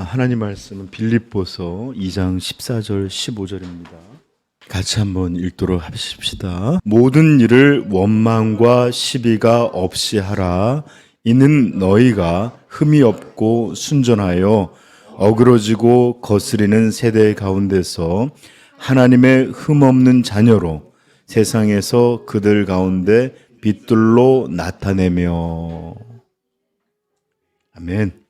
하나님 말씀은 빌립보서 2장 14절 15절입니다. 같이 한번 읽도록 하십시다. 모든 일을 원망과 시비가 없이 하라. 이는 너희가 흠이 없고 순전하여 어그러지고 거스리는 세대 가운데서 하나님의 흠 없는 자녀로 세상에서 그들 가운데 빛들로 나타내며. 아멘.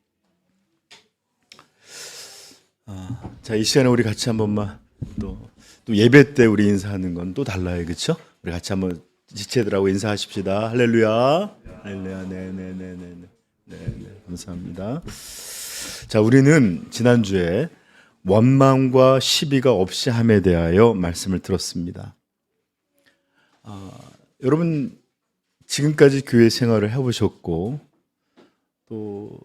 자, 이 시간에 우리 같이 한 번만 또 예배 때 우리 인사하는 건 또 달라요, 그렇죠? 우리 같이 한번 지체들하고 인사하십시다. 할렐루야, 할렐루야, 네, 감사합니다. 자, 우리는 지난주에 원망과 시비가 없이 함에 대하여 말씀을 들었습니다. 여러분 지금까지 교회 생활을 해보셨고 또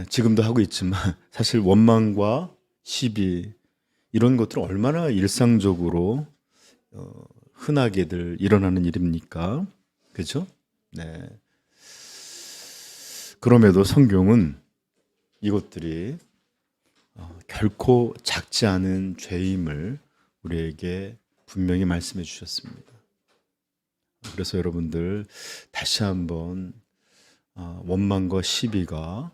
지금도 하고 있지만 사실 원망과 시비 이런 것들은 얼마나 일상적으로 흔하게들 일어나는 일입니까? 그렇죠? 네. 그럼에도 성경은 이것들이 결코 작지 않은 죄임을 우리에게 분명히 말씀해 주셨습니다. 그래서 여러분들 다시 한번 원망과 시비가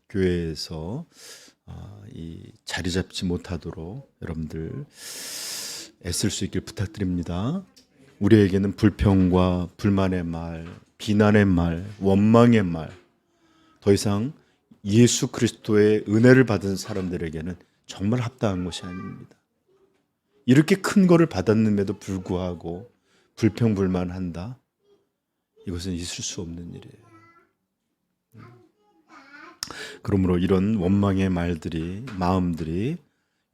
교회에서 이 자리 잡지 못하도록 여러분들 애쓸 수 있길 부탁드립니다. 우리에게는 불평과 불만의 말, 비난의 말, 원망의 말, 더 이상 예수 그리스도의 은혜를 받은 사람들에게는 정말 합당한 것이 아닙니다. 이렇게 큰 거를 받았음에도 불구하고 불평불만한다? 이것은 있을 수 없는 일이에요. 그러므로 이런 원망의 말들이, 마음들이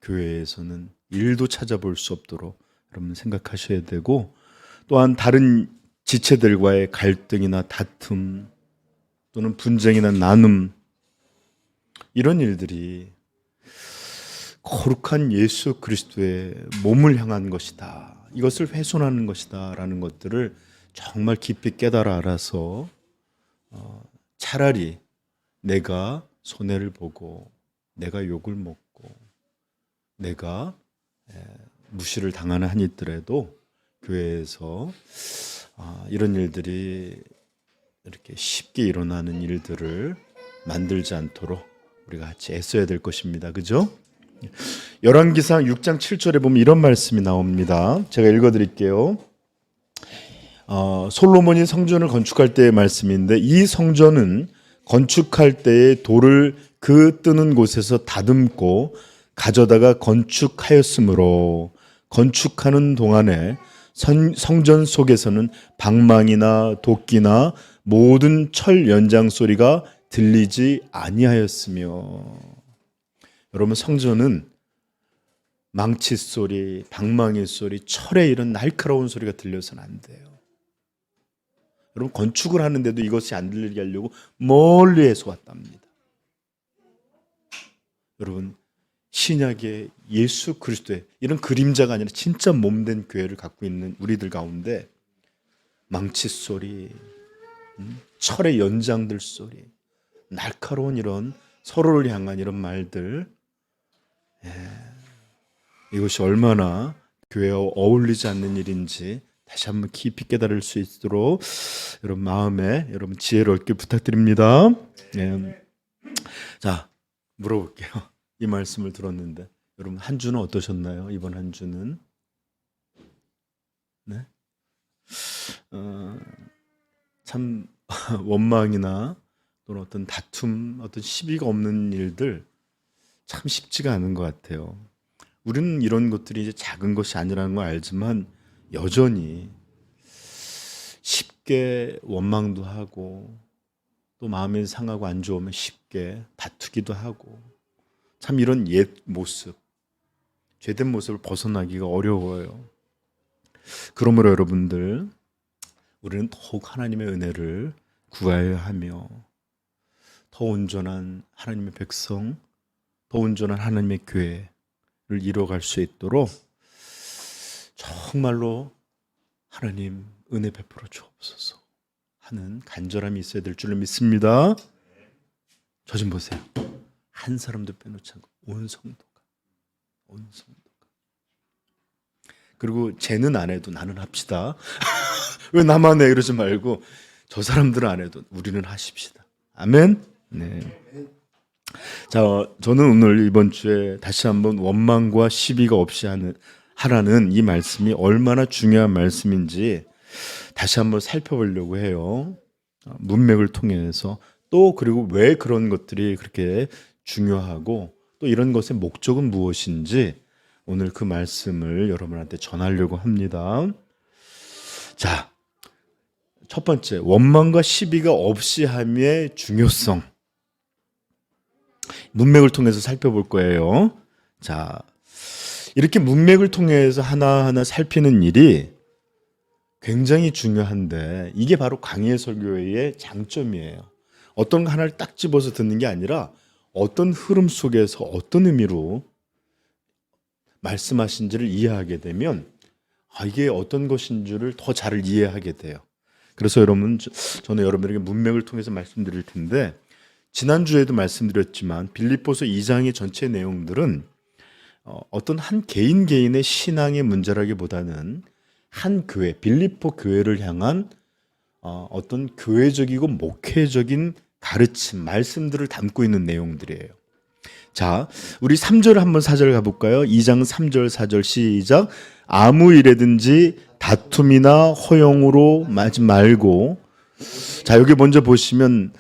교회에서는 일도 찾아볼 수 없도록 여러분 생각하셔야 되고, 또한 다른 지체들과의 갈등이나 다툼 또는 분쟁이나 나눔, 이런 일들이 거룩한 예수 그리스도의 몸을 향한 것이다, 이것을 훼손하는 것이다 라는 것들을 정말 깊이 깨달아 알아서 차라리 내가 손해를 보고 내가 욕을 먹고 내가 무시를 당하는 한 있더라도 교회에서 이런 일들이 이렇게 쉽게 일어나는 일들을 만들지 않도록 우리가 같이 애써야 될 것입니다. 그죠? 열왕기상 6장 7절에 보면 이런 말씀이 나옵니다. 제가 읽어드릴게요. 솔로몬이 성전을 건축할 때의 말씀인데, 이 성전은 건축할 때에 돌을 그 뜨는 곳에서 다듬고 가져다가 건축하였으므로 건축하는 동안에 성전 속에서는 방망이나 도끼나 모든 철 연장 소리가 들리지 아니하였으며. 여러분, 성전은 망치 소리, 방망이 소리, 철의 이런 날카로운 소리가 들려서는 안 돼요. 여러분, 건축을 하는데도 이것이 안 들리게 하려고 멀리에서 왔답니다. 여러분, 신약의 예수 그리스도의 이런 그림자가 아니라 진짜 몸된 교회를 갖고 있는 우리들 가운데 망치 소리, 철의 연장들 소리, 날카로운 이런 서로를 향한 이런 말들, 이것이 얼마나 교회와 어울리지 않는 일인지 다시 한번 깊이 깨달을 수 있도록 여러분 마음에 여러분 지혜를 얻길 부탁드립니다. 자, 물어볼게요. 이 말씀을 들었는데 여러분 한 주는 어떠셨나요? 이번 한 주는? 네? 참 원망이나 또는 어떤 다툼, 어떤 시비가 없는 일들 참 쉽지가 않은 것 같아요. 우리는 이런 것들이 이제 작은 것이 아니라는 걸 알지만 여전히 쉽게 원망도 하고 또 마음이 상하고 안 좋으면 쉽게 다투기도 하고, 참 이런 옛 모습, 죄된 모습을 벗어나기가 어려워요. 그러므로 여러분들, 우리는 더욱 하나님의 은혜를 구하여야 하며 더 온전한 하나님의 백성, 더 온전한 하나님의 교회를 이뤄갈 수 있도록 정말로 하나님 은혜 베풀어 주옵소서 하는 간절함이 있어야 될 줄을 믿습니다. 저 좀 보세요. 한 사람도 빼놓지 않고 온 성도가. 그리고 쟤는 안 해도 나는 합시다. 왜 나만 해 이러지 말고 저 사람들은 안 해도 우리는 하십시다. 아멘. 네. 자, 저는 오늘 이번 주에 다시 한번 원망과 시비가 없이 하라는 이 말씀이 얼마나 중요한 말씀인지 다시 한번 살펴보려고 해요. 문맥을 통해서 또 그리고 왜 그런 것들이 그렇게 중요하고 또 이런 것의 목적은 무엇인지 오늘 그 말씀을 여러분한테 전하려고 합니다. 자, 첫 번째, 원망과 시비가 없이 함의 중요성. 문맥을 통해서 살펴볼 거예요. 자, 이렇게 문맥을 통해서 하나하나 살피는 일이 굉장히 중요한데 이게 바로 강해 설교의 장점이에요. 어떤 거 하나를 딱 집어서 듣는 게 아니라 어떤 흐름 속에서 어떤 의미로 말씀하신지를 이해하게 되면 이게 어떤 것인 줄을 더 잘 이해하게 돼요. 그래서 여러분, 저는 여러분에게 문맥을 통해서 말씀드릴 텐데 지난주에도 말씀드렸지만 빌립보서 2장의 전체 내용들은 어떤 한 개인의 신앙의 문제라기보다는 한 교회, 빌립보 교회를 향한 어떤 교회적이고 목회적인 가르침, 말씀들을 담고 있는 내용들이에요. 자, 우리 3절 한번 4절 가볼까요? 2장 3절 4절 시작. 아무 일에든지 다툼이나 허용으로 하지 말고. 자, 여기 먼저 보시면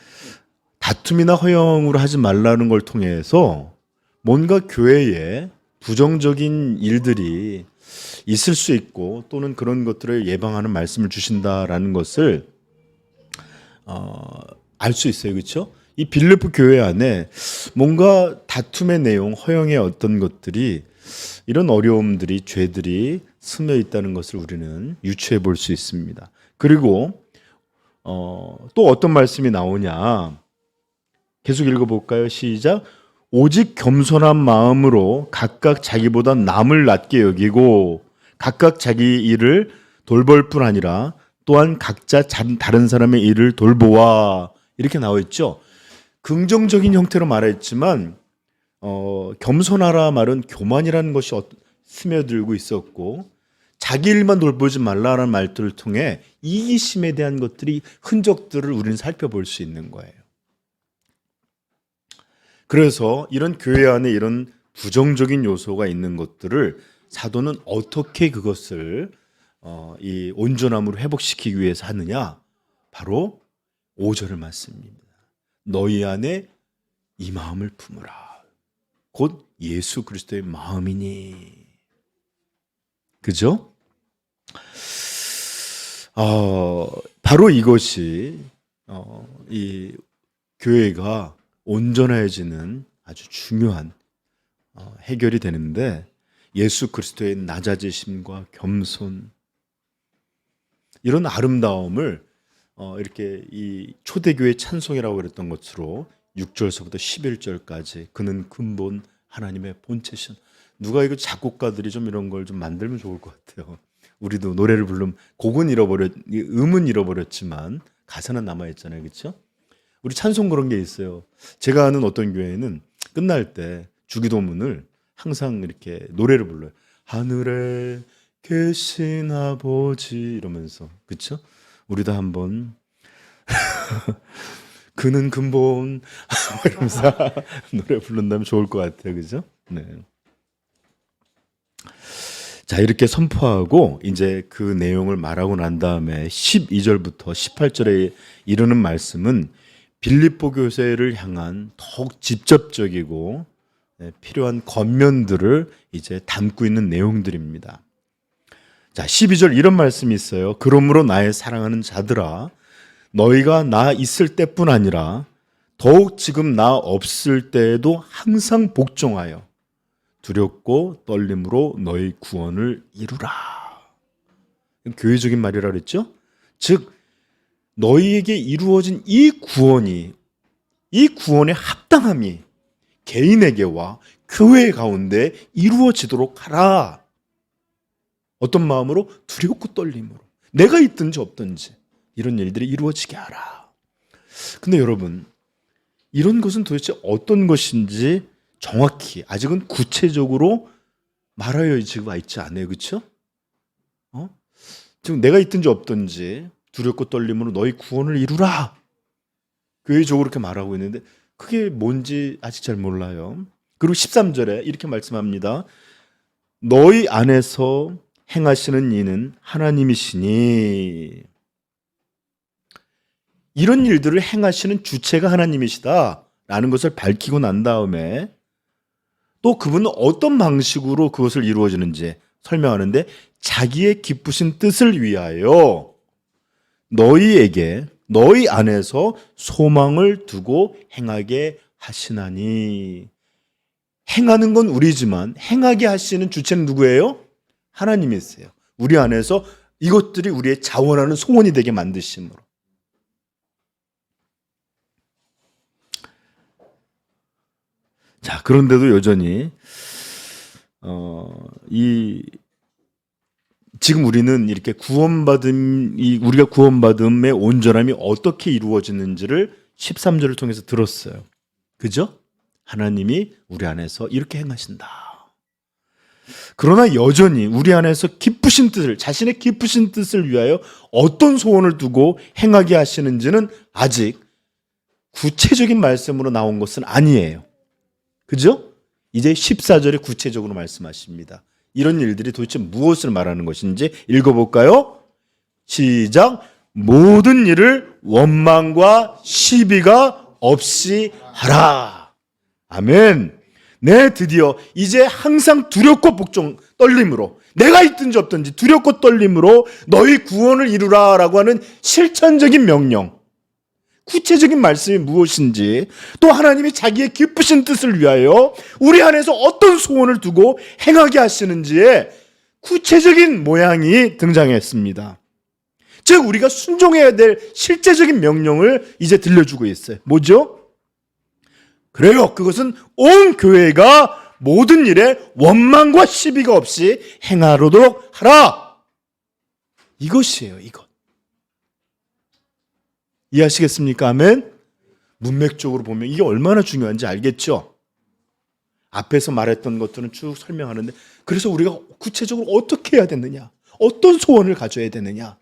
다툼이나 허용으로 하지 말라는 걸 통해서 뭔가 교회에 부정적인 일들이 있을 수 있고 또는 그런 것들을 예방하는 말씀을 주신다라는 것을 알 수 있어요. 그렇죠? 이 빌립보 교회 안에 뭔가 다툼의 내용, 허용의 어떤 것들이 이런 어려움들이, 죄들이 스며 있다는 것을 우리는 유추해 볼 수 있습니다. 그리고 또 어떤 말씀이 나오냐? 계속 읽어볼까요? 시작. 오직 겸손한 마음으로 각각 자기보다 남을 낮게 여기고 각각 자기 일을 돌볼 뿐 아니라 또한 각자 다른 사람의 일을 돌보아. 이렇게 나와 있죠. 긍정적인 형태로 말했지만 겸손하라 말은 교만이라는 것이 스며들고 있었고 자기 일만 돌보지 말라라는 말들을 통해 이기심에 대한 것들이 흔적들을 우리는 살펴볼 수 있는 거예요. 그래서 이런 교회 안에 이런 부정적인 요소가 있는 것들을 사도는 어떻게 그것을 이 온전함으로 회복시키기 위해서 하느냐? 바로 5절의 말씀입니다. 너희 안에 이 마음을 품으라. 곧 예수 그리스도의 마음이니. 그죠? 바로 이것이 이 교회가 온전해지는 아주 중요한 해결이 되는데 예수 그리스도의 낮아지심과 겸손 이런 아름다움을 이렇게 이 초대교회 찬송이라고 그랬던 것으로 6절서부터 11절까지 그는 근본 하나님의 본체신. 누가 이거 작곡가들이 좀 이런 걸 좀 만들면 좋을 것 같아요. 우리도 노래를 부르면 곡은 음은 잃어버렸지만 가사는 남아있잖아요. 그렇죠? 우리 찬송 그런 게 있어요. 제가 아는 어떤 교회는 끝날 때 주기도문을 항상 이렇게 노래를 불러요. 하늘에 계신 아버지 이러면서. 그렇죠? 우리도 한번 그는 근본 이러면서 노래 부른다면 좋을 것 같아요. 그죠? 네. 자, 이렇게 선포하고 이제 그 내용을 말하고 난 다음에 12절부터 18절에 이르는 말씀은 빌립보 교회를 향한 더욱 직접적이고 필요한 겉면들을 이제 담고 있는 내용들입니다. 자, 12절 이런 말씀이 있어요. 그러므로 나의 사랑하는 자들아, 너희가 나 있을 때뿐 아니라 더욱 지금 나 없을 때에도 항상 복종하여 두렵고 떨림으로 너희 구원을 이루라. 교회적인 말이라 그랬죠? 즉 너희에게 이루어진 이 구원의 합당함이 개인에게와 교회 가운데 이루어지도록 하라. 어떤 마음으로? 두렵고 떨림으로. 내가 있든지 없든지 이런 일들이 이루어지게 하라. 근데 여러분, 이런 것은 도대체 어떤 것인지 정확히 아직은 구체적으로 말하여지고 있지 않아요. 그렇죠? 지금 내가 있든지 없든지 두렵고 떨림으로 너희 구원을 이루라. 교회적으로 그렇게 말하고 있는데 그게 뭔지 아직 잘 몰라요. 그리고 13절에 이렇게 말씀합니다. 너희 안에서 행하시는 이는 하나님이시니. 이런 일들을 행하시는 주체가 하나님이시다라는 것을 밝히고 난 다음에 또 그분은 어떤 방식으로 그것을 이루어지는지 설명하는데 자기의 기쁘신 뜻을 위하여 너희에게 너희 안에서 소망을 두고 행하게 하시나니. 행하는 건 우리지만 행하게 하시는 주체는 누구예요? 하나님이세요. 우리 안에서 이것들이 우리의 자원하는 소원이 되게 만드심으로. 자, 그런데도 여전히 지금 우리는 이렇게 우리가 구원받음의 온전함이 어떻게 이루어지는지를 13절을 통해서 들었어요. 그죠? 하나님이 우리 안에서 이렇게 행하신다. 그러나 여전히 우리 안에서 기쁘신 뜻을, 자신의 기쁘신 뜻을 위하여 어떤 소원을 두고 행하게 하시는지는 아직 구체적인 말씀으로 나온 것은 아니에요. 그죠? 이제 14절에 구체적으로 말씀하십니다. 이런 일들이 도대체 무엇을 말하는 것인지 읽어볼까요? 시작. 모든 일을 원망과 시비가 없이 하라. 아멘. 네, 드디어 이제 항상 두렵고 떨림으로, 내가 있든지 없든지 두렵고 떨림으로 너희 구원을 이루라라고 하는 실천적인 명령, 구체적인 말씀이 무엇인지, 또 하나님이 자기의 기쁘신 뜻을 위하여 우리 안에서 어떤 소원을 두고 행하게 하시는지의 구체적인 모양이 등장했습니다. 즉 우리가 순종해야 될 실제적인 명령을 이제 들려주고 있어요. 뭐죠? 그래요. 그것은 온 교회가 모든 일에 원망과 시비가 없이 행하도록 하라. 이것이에요. 이것. 이해하시겠습니까? 아멘. 문맥적으로 보면 이게 얼마나 중요한지 알겠죠? 앞에서 말했던 것들은 쭉 설명하는데, 그래서 우리가 구체적으로 어떻게 해야 되느냐, 어떤 소원을 가져야 되느냐,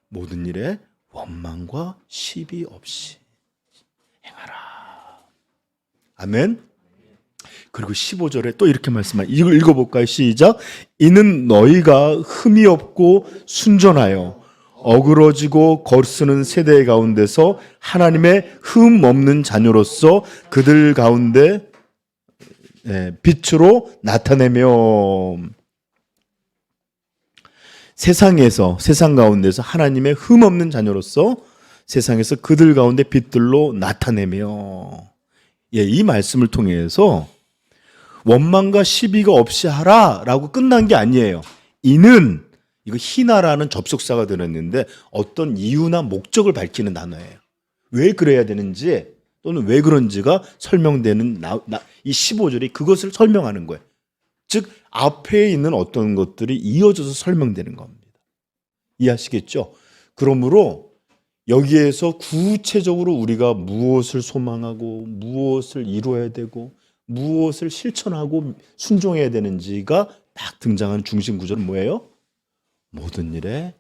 모든 일에 원망과 시비 없이 행하라. 아멘. 그리고 15절에 또 이렇게 말씀합니다. 이걸 읽어볼까요? 시작. 이는 너희가 흠이 없고 순전하여 어그러지고 거스는 세대 가운데서 하나님의 흠 없는 자녀로서 그들 가운데 빛으로 나타내며, 세상 가운데서 하나님의 흠 없는 자녀로서 세상에서 그들 가운데 빛들로 나타내며. 이 말씀을 통해서 원망과 시비가 없이 하라라고 끝난 게 아니에요. 이는, 이거 히나라는 접속사가 들었는데 어떤 이유나 목적을 밝히는 단어예요. 왜 그래야 되는지 또는 왜 그런지가 설명되는 이 15절이 그것을 설명하는 거예요. 즉 앞에 있는 어떤 것들이 이어져서 설명되는 겁니다. 이해하시겠죠? 그러므로 여기에서 구체적으로 우리가 무엇을 소망하고 무엇을 이루어야 되고 무엇을 실천하고 순종해야 되는지가 딱 등장하는 중심 구절은 뭐예요? 모든 일에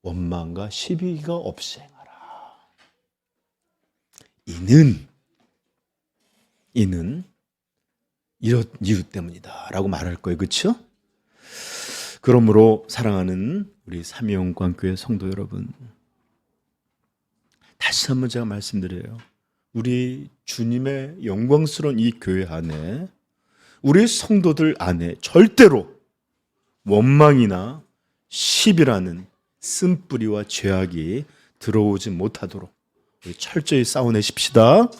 원망과 시비가 없이 행하라. 이는 이런 이유 때문이다 라고 말할 거예요. 그렇죠? 그러므로 사랑하는 우리 삼위영광교회 성도 여러분, 다시 한번 제가 말씀드려요. 우리 주님의 영광스러운 이 교회 안에, 우리 성도들 안에 절대로 원망이나 시비라는 쓴뿌리와 죄악이 들어오지 못하도록 우리 철저히 싸워내십시다.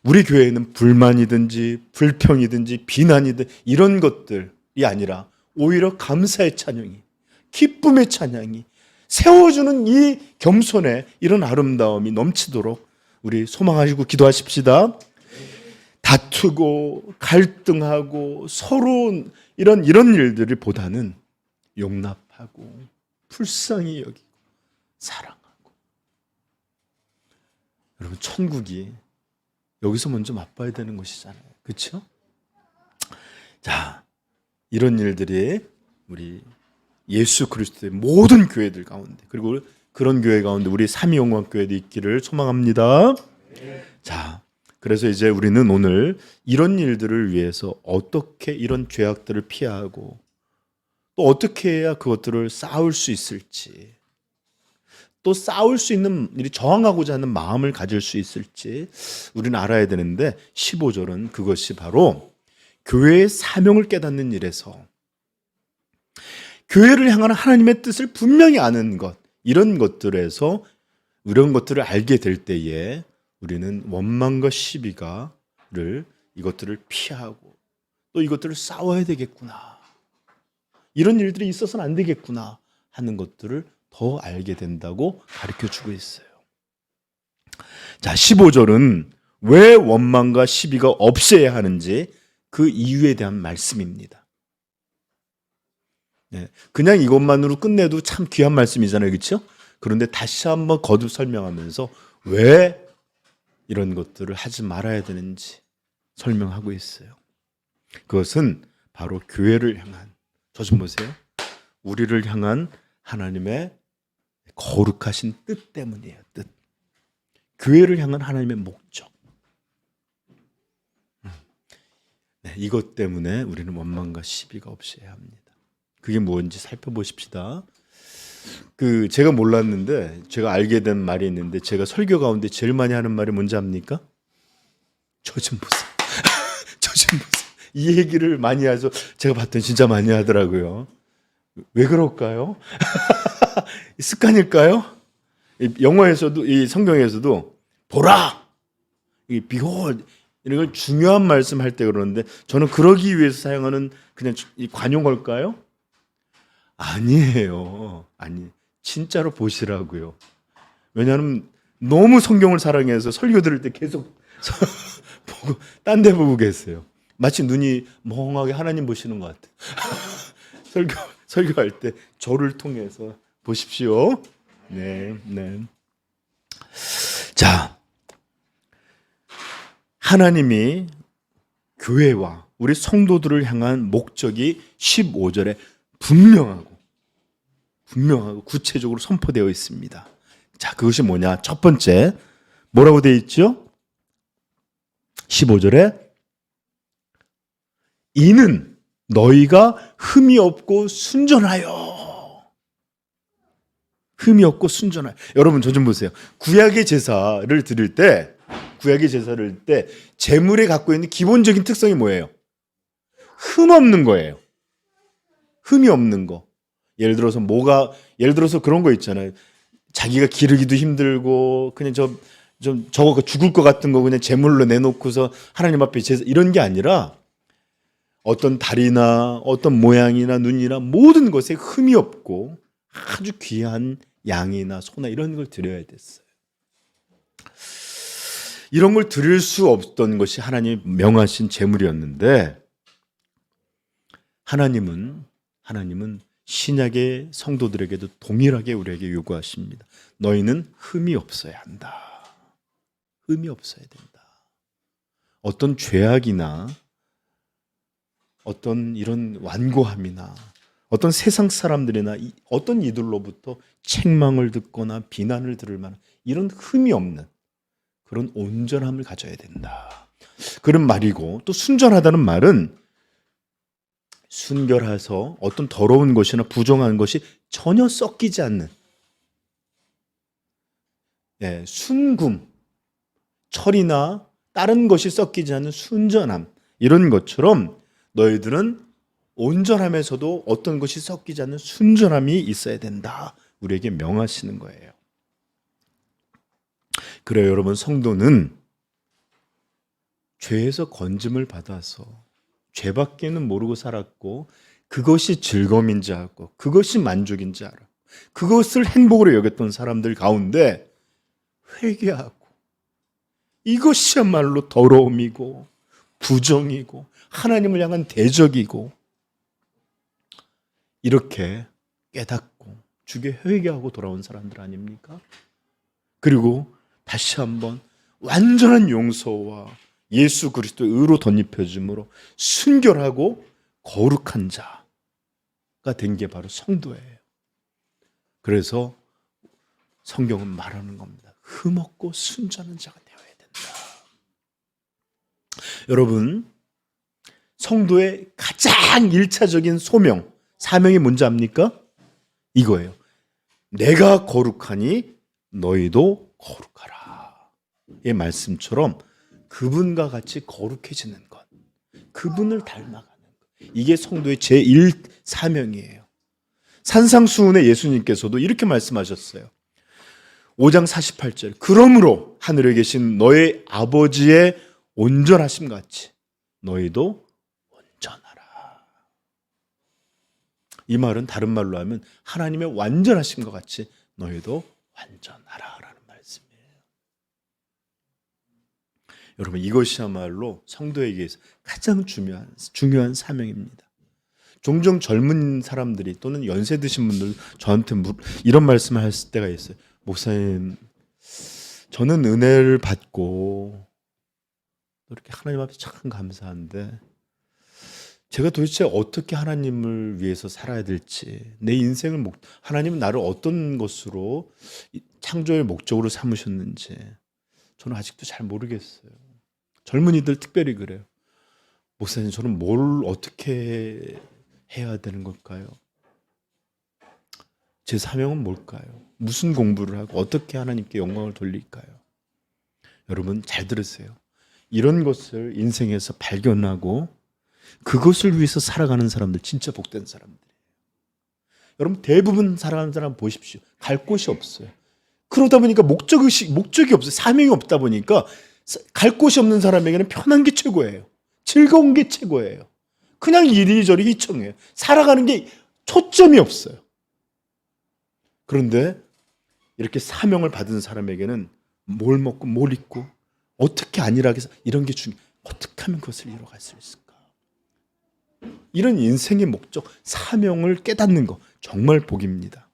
우리 교회에는 불만이든지 불평이든지 비난이든 이런 것들이 아니라 오히려 감사의 찬양이, 기쁨의 찬양이, 세워주는 이 겸손의 이런 아름다움이 넘치도록 우리 소망하시고 기도하십시다. 다투고 갈등하고 서로 이런 일들을 보다는 용납하고 불쌍히 여기고 사랑하고. 여러분, 천국이 여기서 먼저 맛봐야 되는 것이잖아요. 그렇죠? 자, 이런 일들이 우리 예수 그리스도의 모든 교회들 가운데, 그리고 그런 교회 가운데 우리 삼위영광교회도 있기를 소망합니다. 자, 그래서 이제 우리는 오늘 이런 일들을 위해서 어떻게 이런 죄악들을 피하고 또 어떻게 해야 그것들을 싸울 수 있을지, 또 싸울 수 있는, 저항하고자 하는 마음을 가질 수 있을지 우리는 알아야 되는데, 15절은 그것이 바로 교회의 사명을 깨닫는 일에서 교회를 향한 하나님의 뜻을 분명히 아는 것, 이런 것들에서 이런 것들을 알게 될 때에 우리는 원망과 시비가를 이것들을 피하고 또 이것들을 싸워야 되겠구나, 이런 일들이 있어서는 안 되겠구나 하는 것들을 더 알게 된다고 가르쳐주고 있어요. 자, 15절은 왜 원망과 시비가 없어야 하는지 그 이유에 대한 말씀입니다. 네, 그냥 이것만으로 끝내도 참 귀한 말씀이잖아요. 그렇죠? 그런데 다시 한번 거듭 설명하면서 왜 이런 것들을 하지 말아야 되는지 설명하고 있어요. 그것은 바로 교회를 향한, 저 좀 보세요, 우리를 향한 하나님의 거룩하신 뜻 때문이에요. 뜻. 교회를 향한 하나님의 목적. 네, 이것 때문에 우리는 원망과 시비가 없어야 합니다. 그게 뭔지 살펴보십시다. 제가 몰랐는데 제가 알게 된 말이 있는데, 제가 설교 가운데 제일 많이 하는 말이 뭔지 압니까? 저 좀 보세요. 저 좀 보세요. 이 얘기를 많이 하죠. 제가 봤더니 진짜 많이 하더라고요. 왜 그럴까요? 습관일까요? 영어에서도, 이 성경에서도 보라, 이 behold, 이런 걸 중요한 말씀할 때 그러는데, 저는 그러기 위해서 사용하는 그냥 관용어일까요? 아니에요. 아니, 진짜로 보시라고요. 왜냐하면 너무 성경을 사랑해서 설교 들을 때 계속 보고 딴 데 보고 계세요. 마치 눈이 멍하게 하나님 보시는 것 같아요. 설교할 때 저를 통해서 보십시오. 네, 네. 자, 하나님이 교회와 우리 성도들을 향한 목적이 15절에 분명하고 구체적으로 선포되어 있습니다. 자, 그것이 뭐냐? 첫 번째, 뭐라고 되어 있죠? 15절에 이는 너희가 흠이 없고 순전하여. 흠이 없고 순전하여. 여러분, 저 좀 보세요. 구약의 제사를 드릴 때 제물에 갖고 있는 기본적인 특성이 뭐예요? 흠 없는 거예요. 흠이 없는 거. 예를 들어서 그런 거 있잖아요. 자기가 기르기도 힘들고 그냥 저거 죽을 것 같은 거 그냥 제물로 내놓고서 하나님 앞에 제사, 이런 게 아니라 어떤 다리나 어떤 모양이나 눈이나 모든 것에 흠이 없고 아주 귀한 양이나 소나 이런 걸 드려야 됐어요. 이런 걸 드릴 수 없던 것이 하나님이 명하신 제물이었는데, 하나님은 신약의 성도들에게도 동일하게 우리에게 요구하십니다. 너희는 흠이 없어야 한다. 흠이 없어야 된다. 어떤 죄악이나 어떤 이런 완고함이나 어떤 세상 사람들이나 어떤 이들로부터 책망을 듣거나 비난을 들을 만한 이런 흠이 없는 그런 온전함을 가져야 된다. 그런 말이고, 또 순전하다는 말은 순결해서 어떤 더러운 것이나 부정한 것이 전혀 섞이지 않는, 순금, 철이나 다른 것이 섞이지 않는 순전함, 이런 것처럼 너희들은 온전함에서도 어떤 것이 섞이지 않는 순전함이 있어야 된다. 우리에게 명하시는 거예요. 그래요, 여러분. 성도는 죄에서 건짐을 받아서 죄밖에는 모르고 살았고, 그것이 즐거움인지 알고 그것이 만족인지 알아, 그것을 행복으로 여겼던 사람들 가운데 회개하고 이것이야말로 더러움이고 부정이고 하나님을 향한 대적이고, 이렇게 깨닫고 주께 회개하고 돌아온 사람들 아닙니까? 그리고 다시 한번 완전한 용서와 예수 그리스도의 의로 덧입혀짐으로 순결하고 거룩한 자가 된 게 바로 성도예요. 그래서 성경은 말하는 겁니다. 흠없고 순전한 자가 되어야 된다. 여러분, 성도의 가장 일차적인 소명, 사명이 뭔지 압니까? 이거예요. 내가 거룩하니 너희도 거룩하라. 이 말씀처럼 그분과 같이 거룩해지는 것, 그분을 닮아가는 것, 이게 성도의 제1사명이에요. 산상수훈의 예수님께서도 이렇게 말씀하셨어요. 5장 48절, 그러므로 하늘에 계신 너의 아버지의 온전하심 같이 너희도 온전하라. 이 말은 다른 말로 하면 하나님의 완전하심과 같이 너희도 완전하라라는 말씀이에요. 여러분, 이것이야말로 성도에게 가장 중요한 사명입니다. 종종 젊은 사람들이 또는 연세 드신 분들 저한테 이런 말씀을 했을 때가 있어요. 목사님, 저는 은혜를 받고 이렇게 하나님 앞에 참 감사한데 제가 도대체 어떻게 하나님을 위해서 살아야 될지, 내 인생을 하나님은 나를 어떤 것으로 창조의 목적으로 삼으셨는지 저는 아직도 잘 모르겠어요. 젊은이들 특별히 그래요. 목사님, 저는 뭘 어떻게 해야 되는 걸까요? 제 사명은 뭘까요? 무슨 공부를 하고 어떻게 하나님께 영광을 돌릴까요? 여러분, 잘 들으세요. 이런 것을 인생에서 발견하고 그것을 위해서 살아가는 사람들 진짜 복된 사람들이에요. 여러분, 대부분 살아가는 사람 보십시오. 갈 곳이 없어요. 그러다 보니까 목적이 없어요. 사명이 없다 보니까 갈 곳이 없는 사람에게는 편한 게 최고예요. 즐거운 게 최고예요. 그냥 이리저리 휘청해요. 살아가는 게 초점이 없어요. 그런데 이렇게 사명을 받은 사람에게는 뭘 먹고 뭘 입고 어떻게 안일하게 해서 이런 게 중요해요. 어떻게 하면 그것을 이뤄갈 수 있을까? 이런 인생의 목적, 사명을 깨닫는 거 정말 복입니다.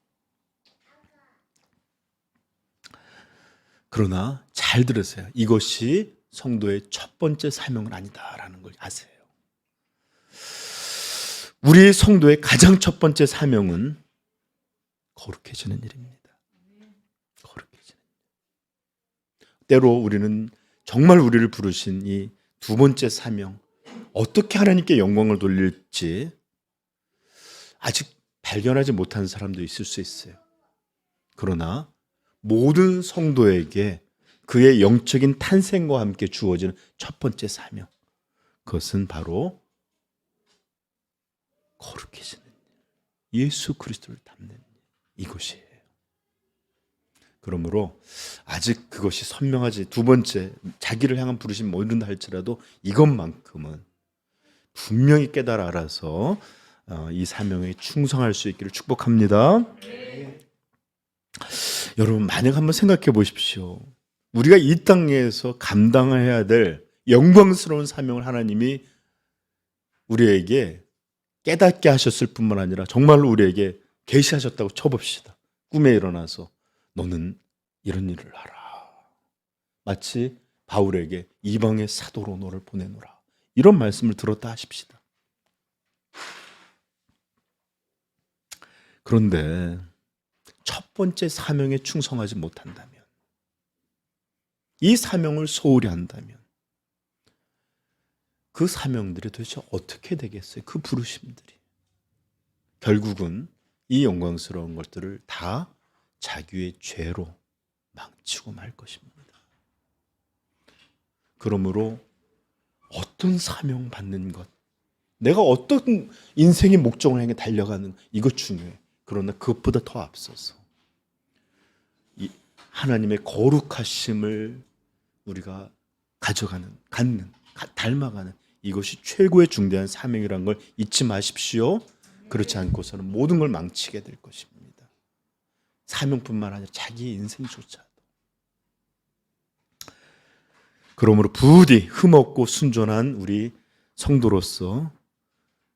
그러나 잘 들으세요. 이것이 성도의 첫 번째 사명은 아니다라는 걸 아세요. 우리 성도의 가장 첫 번째 사명은 거룩해지는 일입니다. 거룩해지는 일. 때로 우리는 정말 우리를 부르신 이 두 번째 사명, 어떻게 하나님께 영광을 돌릴지 아직 발견하지 못한 사람도 있을 수 있어요. 그러나 모든 성도에게 그의 영적인 탄생과 함께 주어지는 첫 번째 사명, 그것은 바로 거룩해지는 일, 예수 그리스도를 닮는 일, 이것이에요. 그러므로 아직 그것이 선명하지, 두 번째 자기를 향한 부르심 모른다 할지라도 이것만큼은 분명히 깨달아 알아서 이 사명에 충성할 수 있기를 축복합니다. 여러분, 만약 한번 생각해 보십시오. 우리가 이 땅에서 감당해야 될 영광스러운 사명을 하나님이 우리에게 깨닫게 하셨을 뿐만 아니라 정말로 우리에게 계시하셨다고 쳐봅시다. 꿈에 일어나서 너는 이런 일을 하라. 마치 바울에게 이방의 사도로 너를 보내노라. 이런 말씀을 들었다 하십시다. 그런데 첫 번째 사명에 충성하지 못한다면, 이 사명을 소홀히 한다면 그 사명들이 도대체 어떻게 되겠어요? 그 부르심들이. 결국은 이 영광스러운 것들을 다 자기의 죄로 망치고 말 것입니다. 그러므로 어떤 사명 받는 것, 내가 어떤 인생의 목적을 향해 달려가는 이것 중요해. 그러나 그것보다 더 앞서서 이 하나님의 거룩하심을 우리가 갖는, 닮아가는 이것이 최고의 중대한 사명이라는 걸 잊지 마십시오. 그렇지 않고서는 모든 걸 망치게 될 것입니다. 사명뿐만 아니라 자기 인생조차도. 그러므로 부디 흠없고 순전한 우리 성도로서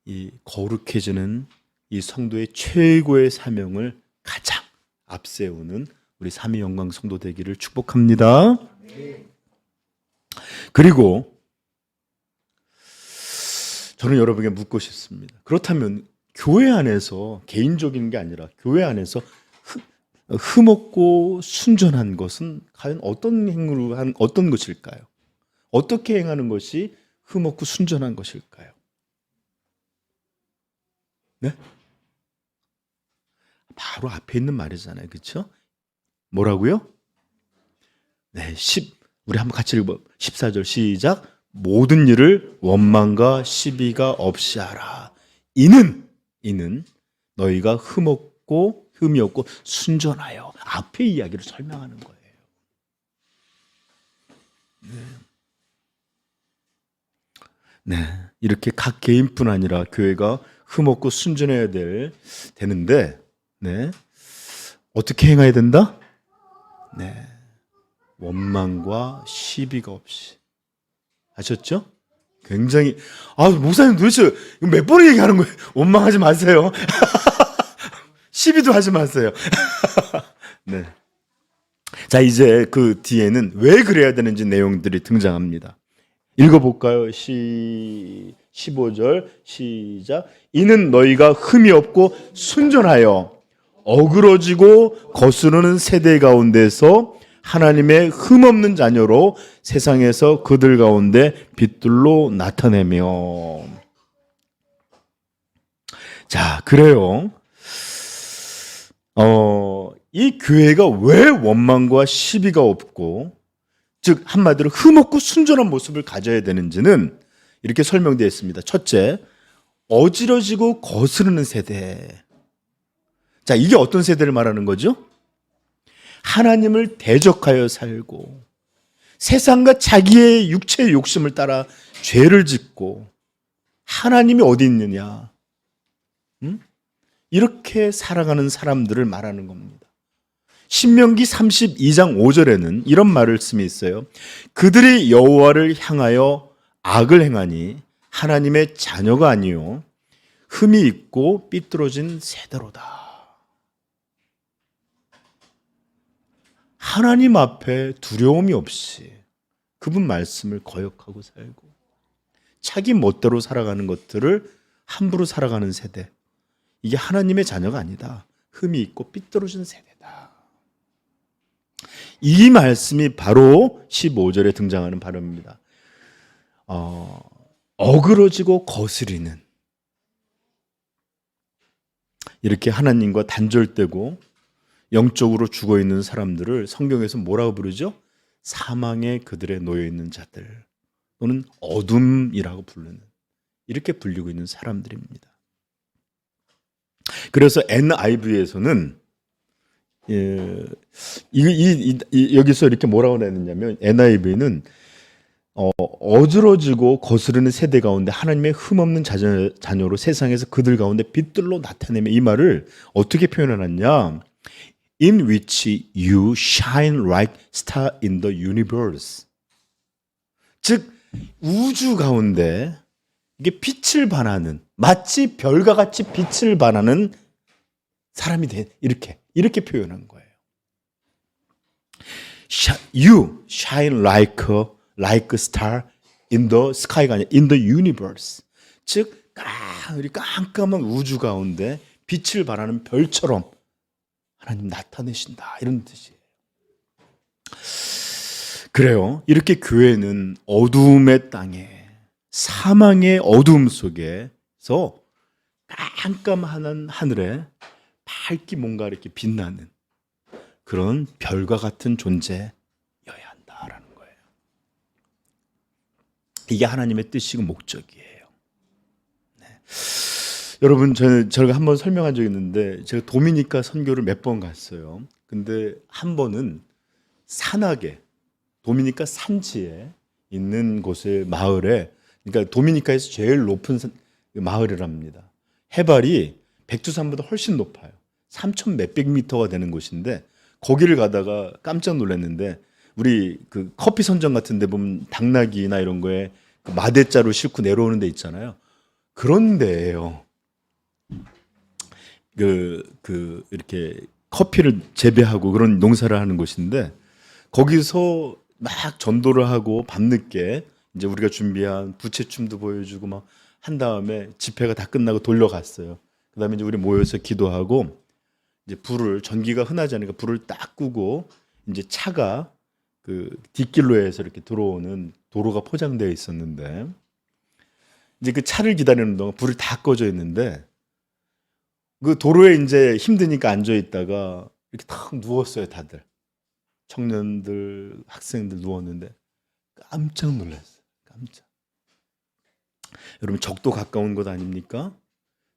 이 거룩해지는 이 성도의 최고의 사명을 가장 앞세우는 우리 삼위 영광 성도 되기를 축복합니다. 그리고 저는 여러분에게 묻고 싶습니다. 그렇다면 교회 안에서 개인적인 게 아니라 교회 안에서 흠없고 순전한 것은 과연 어떤 행위로 한 어떤 것일까요? 어떻게 행하는 것이 흠없고 순전한 것일까요? 네? 바로 앞에 있는 말이잖아요. 그렇죠? 뭐라고요? 네, 우리 한번 같이 읽어. 14절 시작. 모든 일을 원망과 시비가 없이 하라. 이는 너희가 흠이 없고 순전하여. 앞에 이야기를 설명하는 거예요. 네, 이렇게 각 개인뿐 아니라 교회가 흠없고 순전해야 되는데, 네, 어떻게 행해야 된다? 네, 원망과 시비가 없이. 아셨죠? 굉장히 목사님 도대체 몇 번을 얘기하는 거예요? 원망하지 마세요. 시비도 하지 마세요. 네. 자, 이제 그 뒤에는 왜 그래야 되는지 내용들이 등장합니다. 읽어볼까요? 15절 시작. 이는 너희가 흠이 없고 순전하여 어그러지고 거스르는 세대 가운데서 하나님의 흠없는 자녀로 세상에서 그들 가운데 빛들로 나타내며. 자, 그래요. 이 교회가 왜 원망과 시비가 없고, 즉 한마디로 흠없고 순전한 모습을 가져야 되는지는 이렇게 설명되어 있습니다. 첫째, 어지러지고 거스르는 세대. 자, 이게 어떤 세대를 말하는 거죠? 하나님을 대적하여 살고 세상과 자기의 육체의 욕심을 따라 죄를 짓고 하나님이 어디 있느냐, 이렇게 살아가는 사람들을 말하는 겁니다. 신명기 32장 5절에는 이런 말씀이 있어요. 그들이 여호와를 향하여 악을 행하니 하나님의 자녀가 아니요 흠이 있고 삐뚤어진 세대로다. 하나님 앞에 두려움이 없이 그분 말씀을 거역하고 살고 자기 멋대로 살아가는 것들을 함부로 살아가는 세대, 이게 하나님의 자녀가 아니다. 흠이 있고 삐뚤어진 세대다. 이 말씀이 바로 15절에 등장하는 발음입니다. 어그러지고 거스리는, 이렇게 하나님과 단절되고 영적으로 죽어있는 사람들을 성경에서 뭐라고 부르죠? 사망의 그들에 놓여있는 자들 또는 어둠이라고 부르는, 이렇게 불리고 있는 사람들입니다. 그래서 NIV에서는 여기서 이렇게 뭐라고 내느냐면, NIV는 어지러지고 거스르는 세대 가운데 하나님의 흠없는 자녀로 세상에서 그들 가운데 빛들로 나타내며, 이 말을 어떻게 표현해놨냐? In which you shine like star in the universe. 즉 우주 가운데 이게 빛을 발하는, 마치 별과 같이 빛을 발하는 사람이 이렇게 표현한 거예요. You shine like a star in the sky가 아니라 in the universe. 즉 우리 깜깜한 우주 가운데 빛을 발하는 별처럼 하나님 나타내신다, 이런 뜻이에요. 그래요. 이렇게 교회는 어두움의 땅에, 사망의 어두움 속에서 깜깜한 하늘에 밝게 뭔가 이렇게 빛나는 그런 별과 같은 존재여야 한다라는 거예요. 이게 하나님의 뜻이고 목적이에요. 네. 여러분, 제가 한번 설명한 적이 있는데, 제가 도미니카 선교를 몇 번 갔어요. 근데 한 번은 산악에, 도미니카 산지에 있는 곳의 마을에, 그러니까 도미니카에서 제일 높은 마을이랍니다. 해발이 백두산보다 훨씬 높아요. 3,000 몇백 미터가 되는 곳인데, 거기를 가다가 깜짝 놀랐는데, 우리 그 커피 선전 같은 데 보면 당나귀나 이런 거에 그 마대자루 싣고 내려오는 데 있잖아요. 그런 데예요. 이렇게 커피를 재배하고 그런 농사를 하는 곳인데, 거기서 막 전도를 하고 밤늦게 이제 우리가 준비한 부채춤도 보여주고 막 한 다음에 집회가 다 끝나고 돌려갔어요. 그다음에 이제 우리 모여서 기도하고 이제 불을 전기가 흔하지 않으니까 불을 딱 끄고 이제 차가 그 뒷길로에서 이렇게 들어오는 도로가 포장되어 있었는데 이제 그 차를 기다리는 동안 불이 다 꺼져 있는데 그 도로에 이제 힘드니까 앉아 있다가 이렇게 탁 누웠어요, 다들. 청년들, 학생들 누웠는데 깜짝 놀랐어요. 깜짝. 여러분 적도 가까운 곳 아닙니까?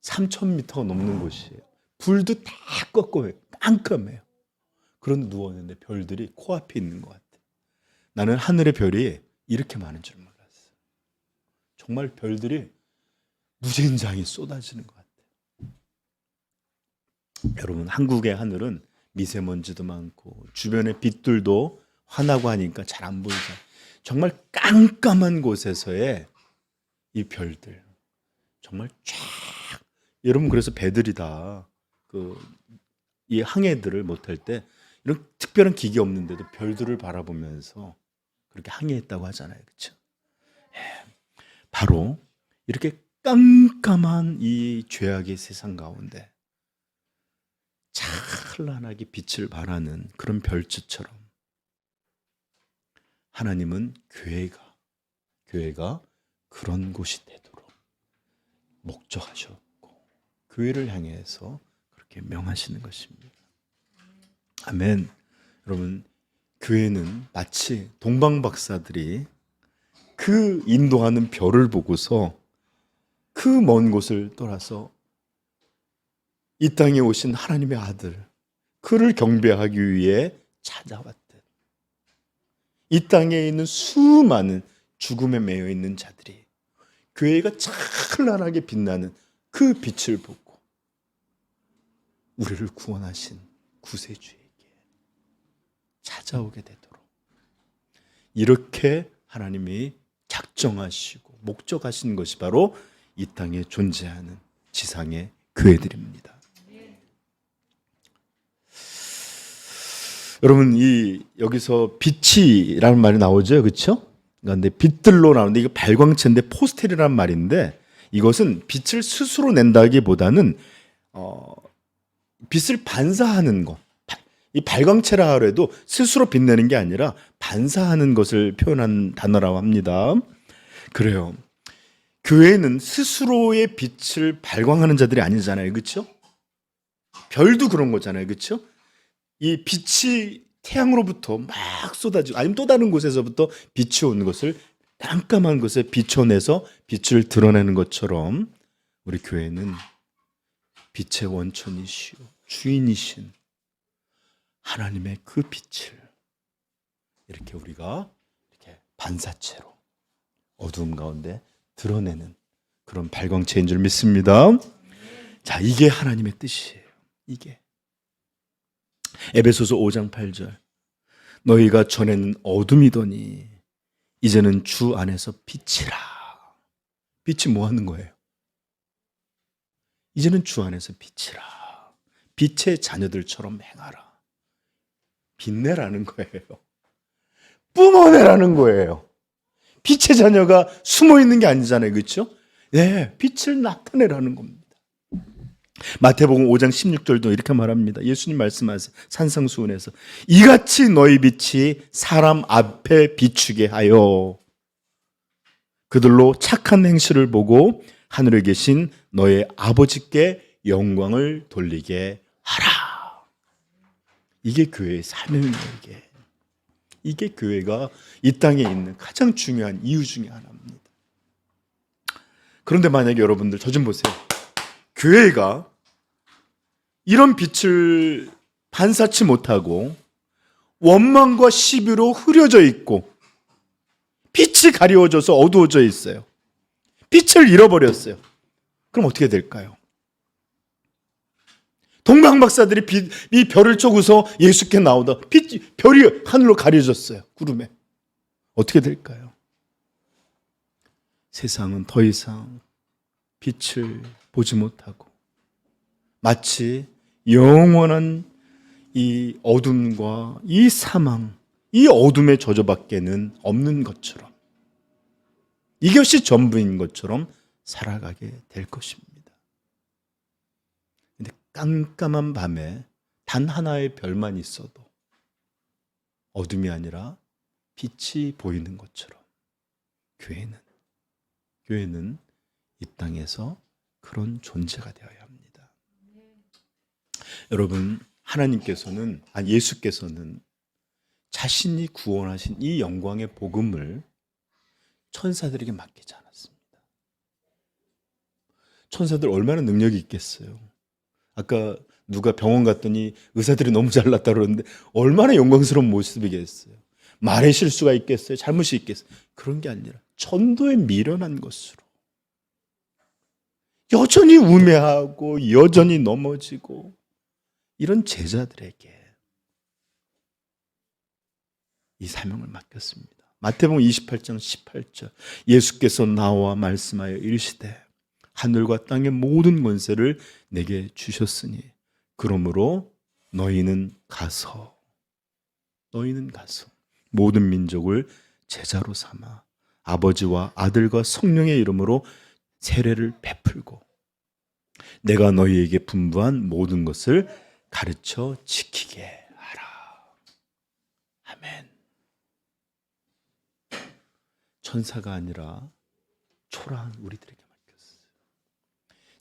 3,000m가 넘는 곳이에요. 불도 다 껐고 깜깜해요. 그런데 누웠는데 별들이 코앞에 있는 것 같아요. 나는 하늘의 별이 이렇게 많은 줄 몰랐어요. 정말 별들이 무진장이 쏟아지는 것 같아요. 여러분 한국의 하늘은 미세먼지도 많고 주변의 빛들도 환하고 하니까 잘 안 보이죠. 정말 깜깜한 곳에서의 이 별들 정말 쫙 여러분 그래서 배들이 다 이 항해들을 못할 때 이런 특별한 기계 없는데도 별들을 바라보면서 그렇게 항해했다고 하잖아요, 그렇죠? 바로 이렇게 깜깜한 이 죄악의 세상 가운데 찬란하게 빛을 발하는 그런 별빛처럼 하나님은 교회가 그런 곳이 되도록 목적하셨고 교회를 향해서 그렇게 명하시는 것입니다. 아멘. 여러분 교회는 마치 동방박사들이 그 인도하는 별을 보고서 그 먼 곳을 떠나서 이 땅에 오신 하나님의 아들 그를 경배하기 위해 찾아왔듯 이 땅에 있는 수많은 죽음에 매여 있는 자들이 교회가 찬란하게 빛나는 그 빛을 보고 우리를 구원하신 구세주에게 찾아오게 되도록 이렇게 하나님이 작정하시고 목적하신 것이 바로 이 땅에 존재하는 지상의 교회들입니다. 여러분 여기서 빛이라는 말이 나오죠, 그렇죠? 그런데 빛들로 나오는데 이거 발광체인데 포스텔이라는 말인데 이것은 빛을 스스로 낸다기보다는 빛을 반사하는 것. 이 발광체라 하더라도 스스로 빛내는 게 아니라 반사하는 것을 표현한 단어라고 합니다. 그래요. 교회는 스스로의 빛을 발광하는 자들이 아니잖아요, 그렇죠? 별도 그런 거잖아요, 그렇죠? 이 빛이 태양으로부터 막 쏟아지고 아니면 또 다른 곳에서부터 빛이 오는 것을 깜깜한 것에 비춰내서 빛을 드러내는 것처럼 우리 교회는 빛의 원천이시오 주인이신 하나님의 그 빛을 이렇게 우리가 이렇게 반사체로 어두움 가운데 드러내는 그런 발광체인 줄 믿습니다. 자, 이게 하나님의 뜻이에요. 이게 에베소서 5장 8절 너희가 전에는 어둠이더니 이제는 주 안에서 빛이라. 빛이 뭐 하는 거예요? 이제는 주 안에서 빛이라. 빛의 자녀들처럼 행하라. 빛내라는 거예요. 뿜어내라는 거예요. 빛의 자녀가 숨어 있는 게 아니잖아요, 그렇죠? 네, 빛을 나타내라는 겁니다. 마태복음 5장 16절도 이렇게 말합니다. 예수님 말씀하세요. 산상수훈에서 이같이 너희 빛이 사람 앞에 비추게 하여 그들로 착한 행실을 보고 하늘에 계신 너의 아버지께 영광을 돌리게 하라. 이게 교회의 사명이에요. 이게 교회가 이 땅에 있는 가장 중요한 이유 중에 하나입니다. 그런데 만약에 여러분들 저 좀 보세요. 교회가 이런 빛을 반사치 못하고 원망과 시비로 흐려져 있고 빛이 가려워져서 어두워져 있어요. 빛을 잃어버렸어요. 그럼 어떻게 될까요? 동방박사들이 이 별을 쪼고서 예수께 나오다 별이 하늘로 가려졌어요. 구름에. 어떻게 될까요? 세상은 더 이상 빛을 보지 못하고 마치 영원한 이 어둠과 이 사망, 이 어둠의 저주밖에는 없는 것처럼, 이것이 전부인 것처럼 살아가게 될 것입니다. 근데 깜깜한 밤에 단 하나의 별만 있어도 어둠이 아니라 빛이 보이는 것처럼 교회는 이 땅에서 그런 존재가 되어야 합니다. 여러분, 예수께서는 자신이 구원하신 이 영광의 복음을 천사들에게 맡기지 않았습니다. 천사들 얼마나 능력이 있겠어요. 아까 누가 병원 갔더니 의사들이 너무 잘났다 그러는데 얼마나 영광스러운 모습이겠어요. 말의 실수가 있겠어요? 잘못이 있겠어요? 그런 게 아니라 전도에 미련한 것으로 여전히 우매하고 여전히 넘어지고 이런 제자들에게 이 사명을 맡겼습니다. 마태복음 28장 18절, 예수께서 나와 말씀하여 이르시되 하늘과 땅의 모든 권세를 내게 주셨으니 그러므로 너희는 가서 모든 민족을 제자로 삼아 아버지와 아들과 성령의 이름으로 세례를 베풀고 내가 너희에게 분부한 모든 것을 가르쳐 지키게 하라. 아멘. 천사가 아니라 초라한 우리들에게 맡겼어요.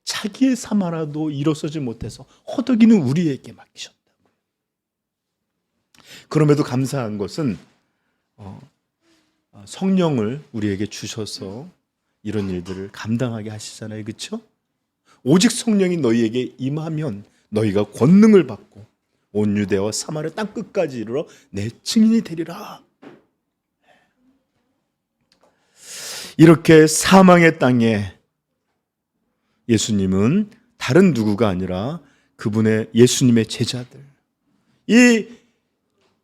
자기의 삶 하나도 일어서지 못해서 허덕이는 우리에게 맡기셨다고. 그럼에도 감사한 것은 성령을 우리에게 주셔서 이런 일들을 감당하게 하시잖아요. 그렇죠? 오직 성령이 너희에게 임하면 너희가 권능을 받고 온 유대와 사마리아 땅 끝까지 이르러 내 증인이 되리라. 이렇게 사망의 땅에 예수님은 다른 누구가 아니라 그분의 예수님의 제자들, 이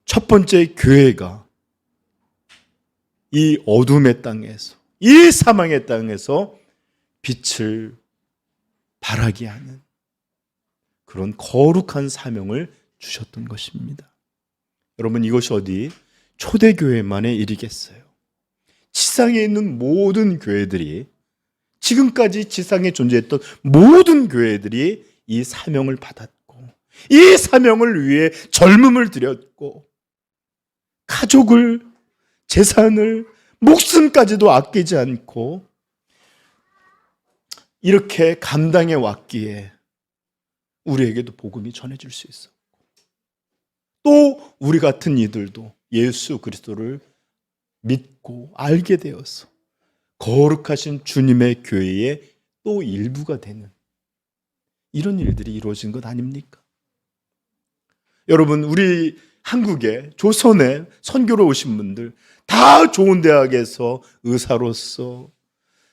첫 번째 교회가 이 어둠의 땅에서, 이 사망의 땅에서 빛을 발하게 하는 그런 거룩한 사명을 주셨던 것입니다. 여러분, 이것이 어디 초대교회만의 일이겠어요? 지상에 있는 모든 교회들이, 지금까지 지상에 존재했던 모든 교회들이 이 사명을 받았고, 이 사명을 위해 젊음을 들였고, 가족을, 재산을, 목숨까지도 아끼지 않고 이렇게 감당해 왔기에 우리에게도 복음이 전해질 수 있었고, 또 우리 같은 이들도 예수 그리스도를 믿고 알게 되어서 거룩하신 주님의 교회의 또 일부가 되는 이런 일들이 이루어진 것 아닙니까? 여러분, 우리 한국에, 조선에 선교로 오신 분들 다 좋은 대학에서 의사로서,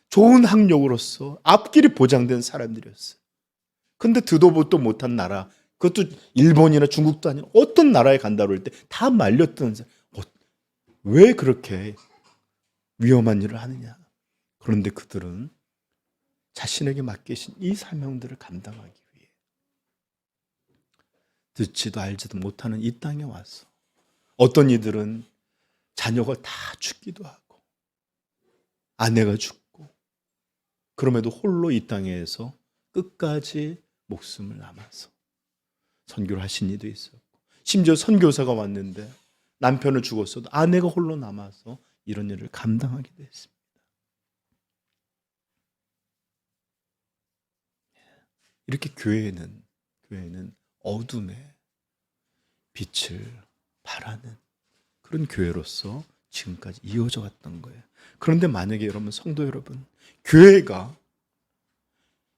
좋은 학력으로서 앞길이 보장된 사람들이었어요. 근데 듣도 보도 못한 나라, 그것도 일본이나 중국도 아닌 어떤 나라에 간다고 할 때 다 말렸던 사람. 왜 그렇게 위험한 일을 하느냐? 그런데 그들은 자신에게 맡기신 이 사명들을 감당하기 위해 듣지도 알지도 못하는 이 땅에 와서, 어떤 이들은 자녀가 다 죽기도 하고 아내가 죽고, 그럼에도 홀로 이 땅에서 끝까지 목숨을 남아서 선교를 하신 이도 있었고, 심지어 선교사가 왔는데 남편은 죽었어도 아내가 홀로 남아서 이런 일을 감당하게 됐습니다. 이렇게 교회는 어둠에 빛을 발하는 그런 교회로서 지금까지 이어져 왔던 거예요. 그런데 만약에 여러분, 성도 여러분, 교회가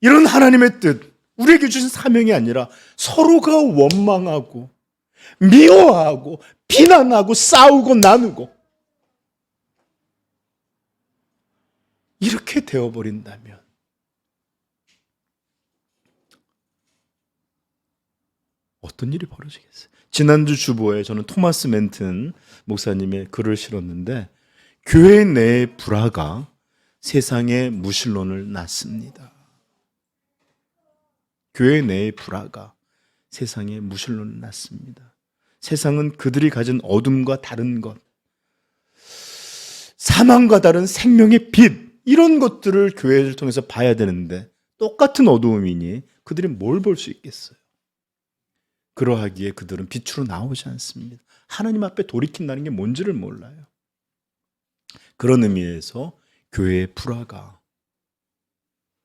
이런 하나님의 뜻, 우리에게 주신 사명이 아니라 서로가 원망하고 미워하고 비난하고 싸우고 나누고 이렇게 되어버린다면 어떤 일이 벌어지겠어요? 지난주 주보에 저는 토마스 멘튼 목사님의 글을 실었는데, 교회 내의 불화가 세상의 무신론을 낳습니다. 교회 내의 불화가 세상의 무신론을 낳습니다. 세상은 그들이 가진 어둠과 다른 것, 사망과 다른 생명의 빛, 이런 것들을 교회를 통해서 봐야 되는데 똑같은 어두움이니 그들이 뭘 볼 수 있겠어요? 그러하기에 그들은 빛으로 나오지 않습니다. 하나님 앞에 돌이킨다는 게 뭔지를 몰라요. 그런 의미에서 교회의 불화가,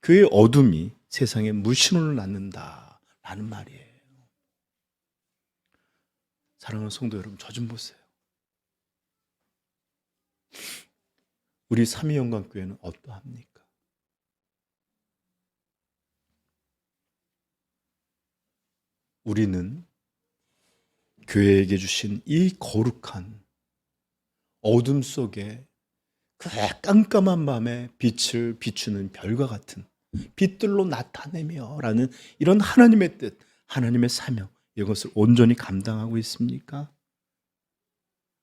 교회의 어둠이 세상에 물신호를 낳는다라는 말이에요. 사랑하는 성도 여러분, 저 좀 보세요. 우리 삼위영광교회는 어떠합니까? 우리는 교회에게 주신 이 거룩한 어둠 속에 그 깜깜한 밤에 빛을 비추는 별과 같은 빛들로 나타내며 라는 이런 하나님의 뜻, 하나님의 사명, 이것을 온전히 감당하고 있습니까?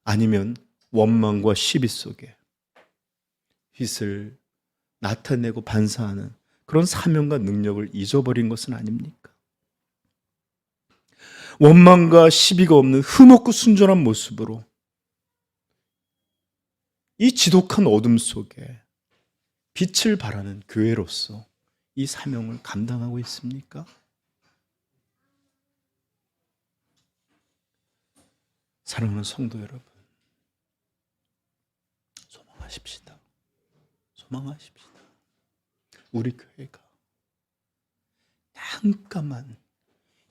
아니면 원망과 시비 속에 빛을 나타내고 반사하는 그런 사명과 능력을 잊어버린 것은 아닙니까? 원망과 시비가 없는 흠없고 순전한 모습으로 이 지독한 어둠 속에 빛을 발하는 교회로서 이 사명을 감당하고 있습니까? 사랑하는 성도 여러분, 소망하십시다. 소망하십시다. 우리 교회가 깜깜한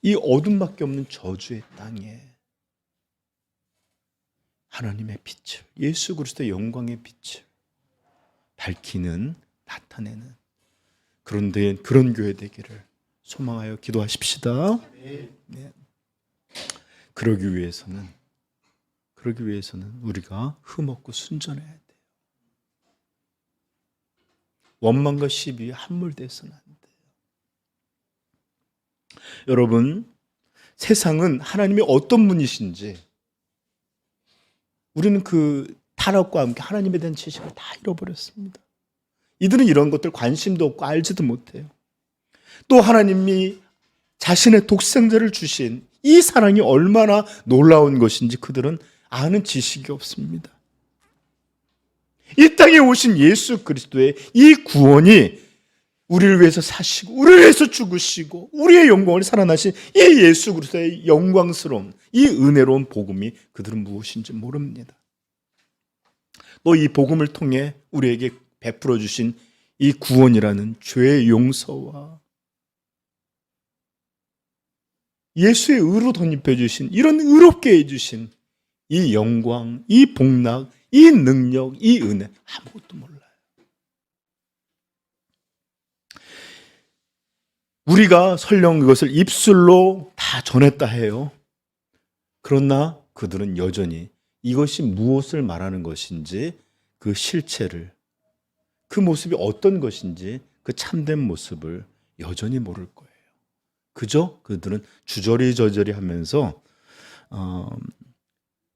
이 어둠밖에 없는 저주의 땅에 하나님의 빛을, 예수 그리스도의 영광의 빛을 밝히는, 나타내는 그런 교회 되기를 소망하여 기도하십시다. 네. 그러기 위해서는 우리가 흠없고 순전해야 돼요. 원망과 시비에 함몰돼서는 안 돼요. 여러분, 세상은 하나님이 어떤 분이신지, 우리는 그 타락과 함께 하나님에 대한 지식을 다 잃어버렸습니다. 이들은 이런 것들 관심도 없고 알지도 못해요. 또 하나님이 자신의 독생자를 주신 이 사랑이 얼마나 놀라운 것인지 그들은 아는 지식이 없습니다. 이 땅에 오신 예수 그리스도의 이 구원이 우리를 위해서 사시고 우리를 위해서 죽으시고 우리의 영광을 살아나신 이 예수 그리스도의 영광스러운 이 은혜로운 복음이 그들은 무엇인지 모릅니다. 또 이 복음을 통해 우리에게 베풀어 주신 이 구원이라는 죄의 용서와 예수의 의로 덧입혀 주신 이런 의롭게 해주신 이 영광, 이 복락, 이 능력, 이 은혜 아무것도 몰라요. 우리가 설령 이것을 입술로 다 전했다 해요. 그러나 그들은 여전히 이것이 무엇을 말하는 것인지, 그 실체를, 그 모습이 어떤 것인지, 그 참된 모습을 여전히 모를 거예요. 그저 그들은 주저리저저리 하면서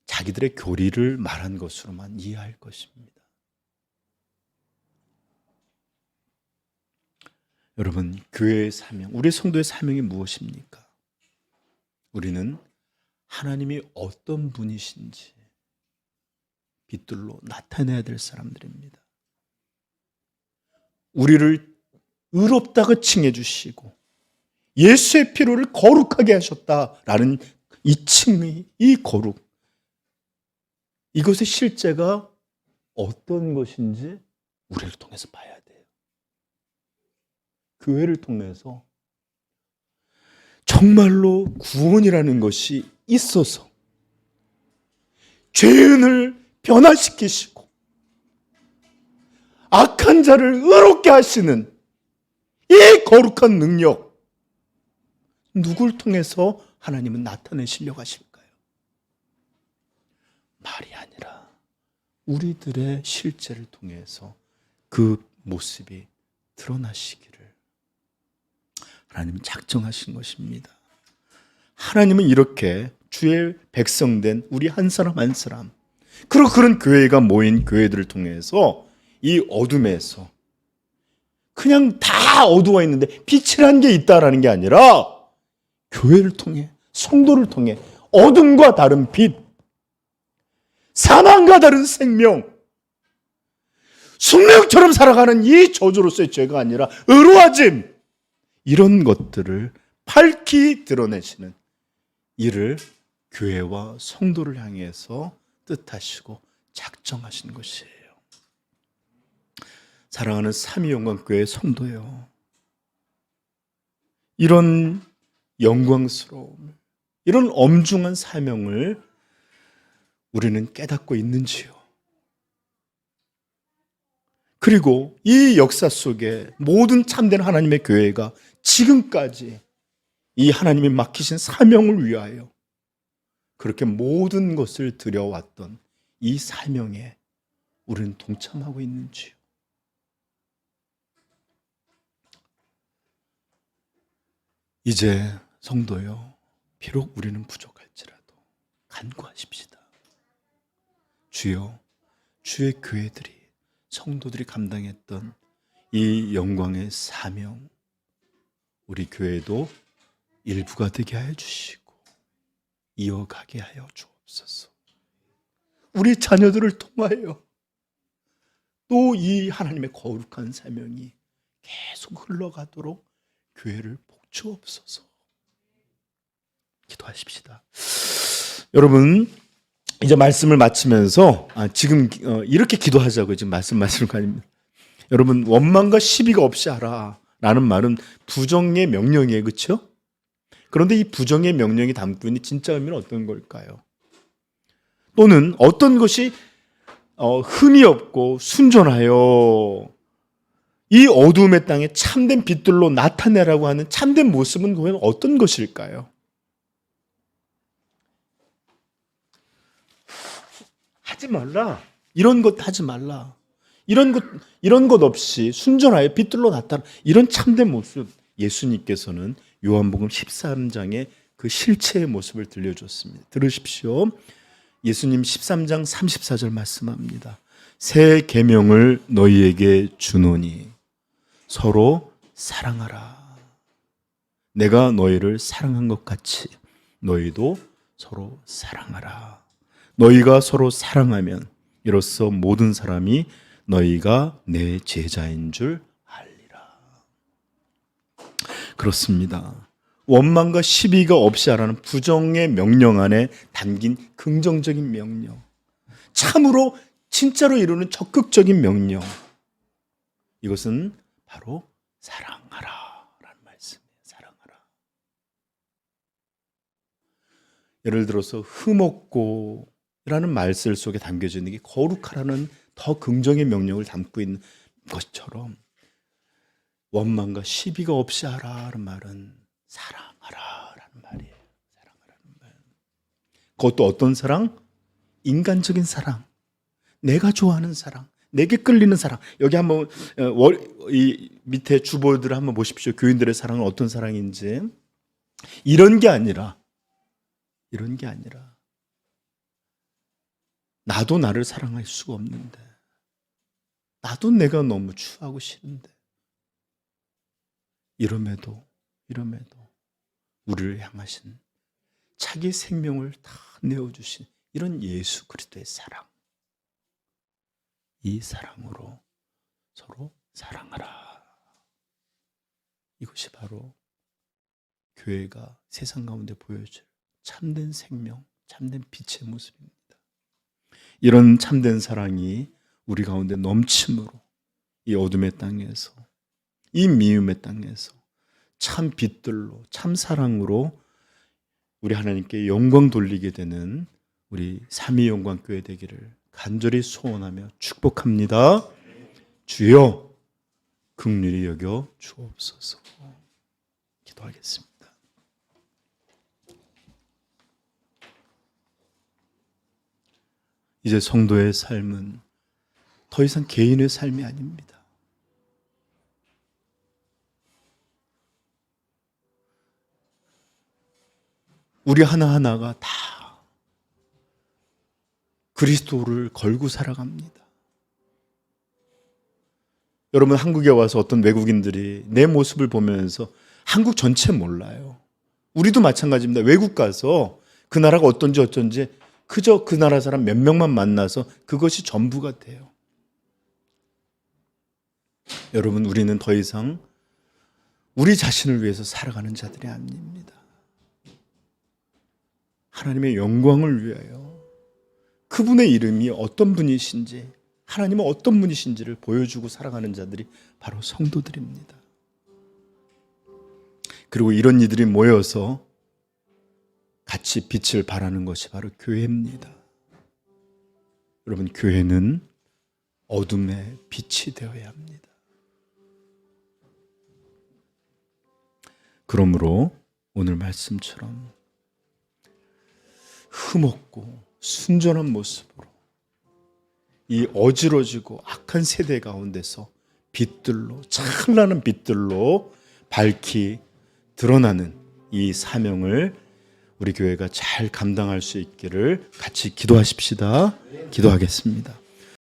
자기들의 교리를 말한 것으로만 이해할 것입니다. 여러분, 교회의 사명, 우리 성도의 사명이 무엇입니까? 우리는 하나님이 어떤 분이신지 빛들로 나타내야 될 사람들입니다. 우리를 의롭다고 칭해 주시고 예수의 피로를 거룩하게 하셨다라는 이 칭의, 이 거룩, 이것의 실제가 어떤 것인지 우리를 통해서 봐야 돼요. 교회를 통해서 정말로 구원이라는 것이 있어서 죄인을 변화시키시고 악한 자를 의롭게 하시는 이 거룩한 능력, 누굴 통해서 하나님은 나타내시려고 하실까요? 말이 아니라 우리들의 실제를 통해서 그 모습이 드러나시기를 하나님은 작정하신 것입니다. 하나님은 이렇게 주의 백성된 우리 한 사람 한 사람, 그리고 그런 교회가 모인 교회들을 통해서 이 어둠에서 그냥 다 어두워 있는데 빛이라는 게 있다라는 게 아니라 교회를 통해, 성도를 통해 어둠과 다른 빛, 사망과 다른 생명, 숙명처럼 살아가는 이 저주로서의 죄가 아니라 의로워짐, 이런 것들을 밝히 드러내시는 이를 교회와 성도를 향해서 뜻하시고 작정하신 것이에요. 사랑하는 삼위영광교회 성도요, 이런 영광스러움, 이런 엄중한 사명을 우리는 깨닫고 있는지요? 그리고 이 역사 속에 모든 참된 하나님의 교회가 지금까지 이 하나님이 맡기신 사명을 위하여 그렇게 모든 것을 들여왔던 이 사명에 우리는 동참하고 있는지요? 이제 성도요, 비록 우리는 부족할지라도 간구하십시다. 주여, 주의 교회들이, 성도들이 감당했던 이 영광의 사명, 우리 교회도 일부가 되게 하여 주시고 이어가게 하여 주옵소서. 우리 자녀들을 통하여 또 이 하나님의 거룩한 사명이 계속 흘러가도록 교회를 복주옵소서. 기도하십시다. 여러분, 이제 말씀을 마치면서 지금 이렇게 기도하자고 지금 말씀하시는 거 아닙니다. 여러분, 원망과 시비가 없이 하라 라는 말은 부정의 명령이에요. 그렇죠? 그런데 이 부정의 명령이 담고 있는 진짜 의미는 어떤 걸까요? 또는 어떤 것이 흠이 없고 순전하여 이 어두움의 땅에 참된 빛들로 나타내라고 하는 참된 모습은 과연 어떤 것일까요? 하지 말라. 이런 것 하지 말라. 이런 것 없이 순전하여 빛들로 나타나, 이런 참된 모습, 예수님께서는 요한복음 13장의 그 실체의 모습을 들려줬습니다. 들으십시오. 예수님 13장 34절 말씀합니다. 새 계명을 너희에게 주노니 서로 사랑하라. 내가 너희를 사랑한 것 같이 너희도 서로 사랑하라. 너희가 서로 사랑하면 이로써 모든 사람이 너희가 내 제자인 줄 알리라. 그렇습니다. 원망과 시비가 없이 하라는 부정의 명령 안에 담긴 긍정적인 명령, 참으로 진짜로 이루는 적극적인 명령, 이것은 바로 사랑하라 라는 말씀이에요. 사랑하라. 예를 들어서 흠없고 라는 말씀 속에 담겨져 있는 게 거룩하라는 더 긍정의 명령을 담고 있는 것처럼 원망과 시비가 없이 하라는 말은 사랑하라라는 말이에요. 사랑하라는 말. 그것도 어떤 사랑? 인간적인 사랑, 내가 좋아하는 사랑, 내게 끌리는 사랑. 여기 한번 이 밑에 주보들을 한번 보십시오. 교인들의 사랑은 어떤 사랑인지. 이런 게 아니라 나도 나를 사랑할 수가 없는데, 나도 내가 너무 추하고 싫은데, 이럼에도 우리를 향하신 자기 생명을 다 내어주신 이런 예수 그리스도의 사랑, 이 사랑으로 서로 사랑하라. 이것이 바로 교회가 세상 가운데 보여줄 참된 생명, 참된 빛의 모습입니다. 이런 참된 사랑이 우리 가운데 넘침으로 이 어둠의 땅에서, 이 미움의 땅에서 참 빛들로, 참 사랑으로 우리 하나님께 영광 돌리게 되는 우리 삼위영광교회 되기를 간절히 소원하며 축복합니다. 주여 긍휼히 여겨 주옵소서. 기도하겠습니다. 이제 성도의 삶은 더 이상 개인의 삶이 아닙니다. 우리 하나하나가 다 그리스도를 걸고 살아갑니다. 여러분, 한국에 와서 어떤 외국인들이 내 모습을 보면서 한국 전체 몰라요. 우리도 마찬가지입니다. 외국 가서 그 나라가 어쩐지 그저 그 나라 사람 몇 명만 만나서 그것이 전부가 돼요. 여러분, 우리는 더 이상 우리 자신을 위해서 살아가는 자들이 아닙니다. 하나님의 영광을 위하여 그분의 이름이 어떤 분이신지, 하나님은 어떤 분이신지를 보여주고 살아가는 자들이 바로 성도들입니다. 그리고 이런 이들이 모여서 같이 빛을 발하는 것이 바로 교회입니다. 여러분, 교회는 어둠의 빛이 되어야 합니다. 그러므로 오늘 말씀처럼 흠없고 순전한 모습으로 이 어지러지고 악한 세대 가운데서 빛들로, 찬란한 빛들로 밝히 드러나는 이 사명을 우리 교회가 잘 감당할 수 있기를 같이 기도하십시다. 기도하겠습니다.